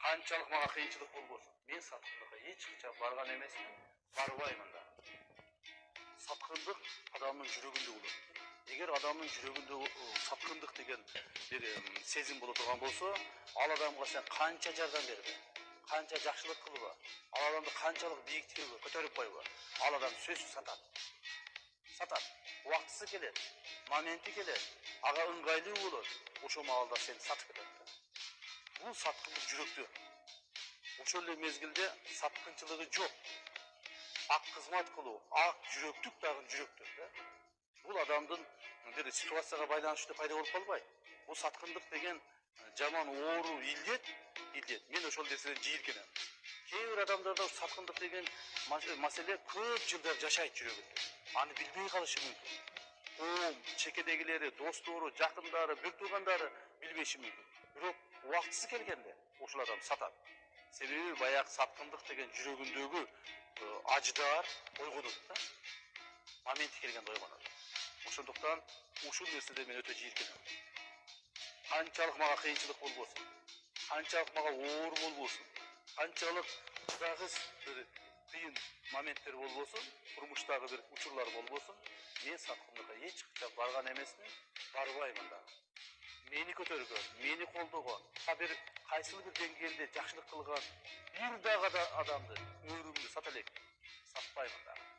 Qanchalik manga qiyinchilik bo'lsin, men satqinlikqa hech qachon bargan emasman, barmayman da. Satqinlik odamning yuragida bo'ladi. Agar odamning yuragida satqinlik degan bir sezim bo'la turgan bo'lsa, al odamga sen qancha yordam berdi, qancha yaxshilik qilib, al odamni qanchalik biyiqlikka ko'tarib qo'yib, al odam so'z satadi. Satadi. Vaqtisi keladi, momenti keladi, aga ыңгайлы bo'ladi. O'sha maqolda sen satib ketadi. Bu satqinlik yurakda. O'sha mezgilde satqinchiligi yo'q. Ak xizmat qilib, ak yuraklik dag'in yurakdir da. Bu odamning bir situatsiyaga baylanishda paydo bo'lib qolmaydi. Bu satqinlik degan jamon o'ru illet. Men o'sha desini jiyirkenim. Кейбір адамдарда сатқындық деген мәселе көп жылдар жашайды жүрегінде. Аны білмей қалышы мүмкін. Ол чекедегілері, достары, жақындары, бір туғандары білмеші мүмкін. Бирок уақытысы келгенде ошол адам сатады. Себебі баяғы сатқындық деген жүрегіндегі аждар ойғанады да. Моменті келгенде ойғанады. Ошондуктан ушул нерседе мен өтө жийиркенем. Канчалык мага кыйынчылык болбосун, канчалык мага оор болбосун, канчалык чыдагыс bir кыйын моменттер болбосун, турмуштагы bir учурлар болбосун, мен саткындыкка эч качан барган эмесмин, барбаймын да. Мени көтөргөн, мени колдогон, бир кайсыл бир деңгээлде жакшылык кылган бир дагы адамды өмүрүмдү сата элек, сатпаймын да.